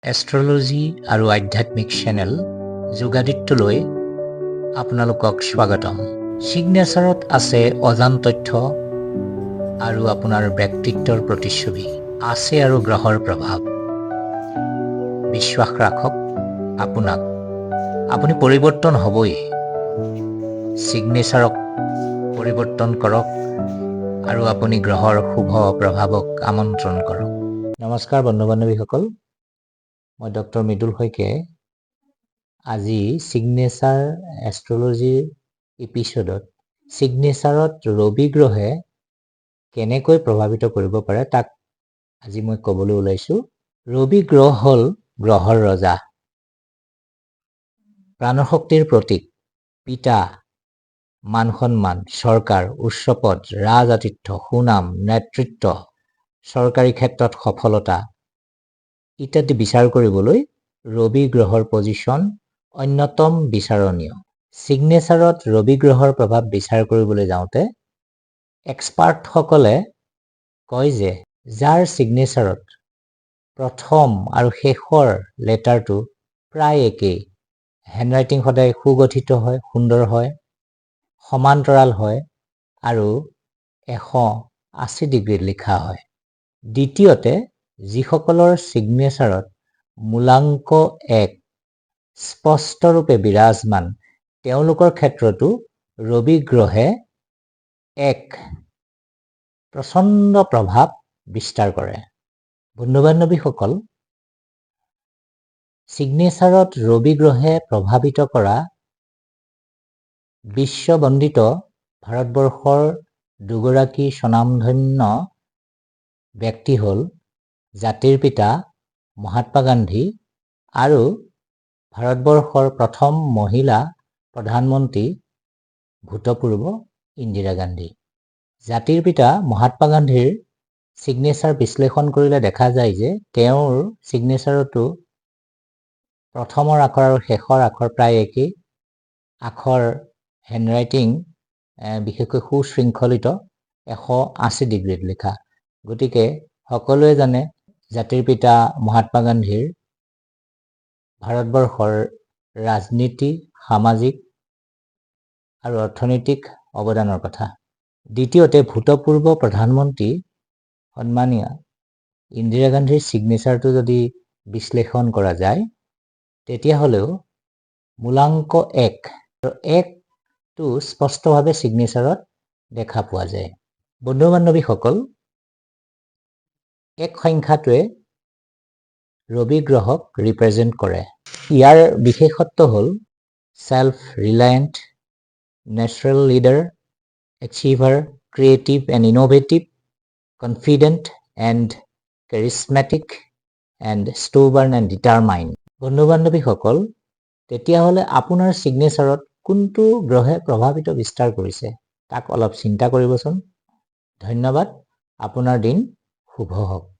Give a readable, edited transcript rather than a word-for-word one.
Astrology আৰু আধ্যাত্মিক channel যোগাদিত্যলৈ আপোনালোকক স্বাগতম। ছিগনেচাৰত আছে অজান তথ্য আৰু আপোনাৰ ব্যক্তিত্বৰ প্ৰতিচ্ছবি। আছে আৰু গ্ৰহৰ প্ৰভাৱ। বিশ্বাস ৰাখক আপুনি পৰিৱৰ্তন হ'বই। ছিগনেচাৰক পৰিৱৰ্তন কৰক আৰু আপুনি গ্ৰহৰ শুভ প্ৰভাৱক আমন্ত্ৰণ কৰক। নমস্কাৰ বন্ধু বান্ধৱীসকল, মই ডক্টৰ মৃদুল শইকীয়াই আজি ছিগনেচাৰ এষ্ট্ৰলজিৰ এপিছডত ছিগনেচাৰত ৰবি গ্ৰহে কেনেকৈ প্ৰভাৱিত কৰিব পাৰে তাক আজি মই ক'বলৈ ওলাইছোঁ। ৰবি গ্ৰহ হ'ল গ্ৰহৰ ৰজা, প্ৰাণশক্তিৰ প্ৰতীক, পিতা, মান সন্মান, চৰকাৰ, উচ্চ পদ, ৰাজ-আতিথ্য, সুনাম, নেতৃত্ব, চৰকাৰী ক্ষেত্ৰত সফলতা ইত্যাদি বিচাৰ কৰিবলৈ ৰবি গ্ৰহৰ পজিশ্যন অন্যতম বিচাৰণীয়। ছিগনেচাৰত ৰবি গ্ৰহৰ প্ৰভাৱ বিচাৰ কৰিবলৈ যাওঁতে এক্সপাৰ্টসকলে কয় যে যাৰ ছিগনেচাৰত প্ৰথম আৰু শেষৰ লেটাৰটো প্ৰায় একেই, হেণ্ডৰাইটিং সদায় সুগঠিত হয়, সুন্দৰ হয়, সমান্তৰাল হয় আৰু 180 ডিগ্ৰীত লিখা হয়। দ্বিতীয়তে, যিসকলৰ ছিগনেচাৰত মূলাংক 1 স্পষ্টৰূপে বিৰাজমান, তেওঁলোকৰ ক্ষেত্ৰতো ৰবি গ্ৰহে এক প্ৰচণ্ড প্ৰভাৱ বিস্তাৰ কৰে। বন্ধু বান্ধৱীসকল, ছিগনেচাৰত ৰবি গ্ৰহে প্ৰভাৱিত কৰা বিশ্ববন্দিত ভাৰতবৰ্ষৰ দুগৰাকী স্বনামধন্য ব্যক্তি হ'ল জাতিৰ পিতা মহাত্মা গান্ধী আৰু ভাৰতবৰ্ষৰ প্ৰথম মহিলা প্ৰধানমন্ত্ৰী ভূতপূৰ্ব ইন্দিৰা গান্ধী। জাতিৰ পিতা মহাত্মা গান্ধীৰ ছিগনেচাৰ বিশ্লেষণ কৰিলে দেখা যায় যে তেওঁৰ ছিগনেচাৰতো প্ৰথমৰ আখৰ আৰু শেষৰ আখৰ প্ৰায় একেই। আখৰ হেণ্ডৰাইটিং বিশেষকৈ সুশৃংখলিত, 180 ডিগ্ৰীত লিখা। গতিকে সকলোৱে জানে জাতিৰ পিতা মহাত্মা গান্ধীৰ ভাৰতবৰ্ষৰ ৰাজনীতি, সামাজিক আৰু অৰ্থনৈতিক অৱদানৰ কথা। দ্বিতীয়তে, ভূতপূৰ্ব প্ৰধানমন্ত্ৰী সন্মানীয় ইন্দিৰা গান্ধীৰ ছিগনেচাৰটো যদি বিশ্লেষণ কৰা যায় তেতিয়াহ'লেও মূলাংক 1 আৰু 1টো স্পষ্টভাৱে ছিগনেচাৰত দেখা পোৱা যায়। বন্ধু বান্ধৱীসকল, 1 সংখ্যাটোৱে ৰবি গ্ৰহক ৰিপ্ৰেজেণ্ট কৰে। ইয়াৰ বিশেষত্ব হ'ল self reliant, natural leader, achiever, creative and innovative, confident and charismatic and stubborn and determined. বন্ধু বান্ধৱীসকল, তেতিয়াহ'লে আপোনাৰ ছিগনেচাৰত কোনটো গ্ৰহে প্ৰভাৱিত বিস্তাৰ কৰিছে তাক অলপ চিন্তা কৰিবচোন। ধন্যবাদ। আপোনাৰ দিন শুভ হওক।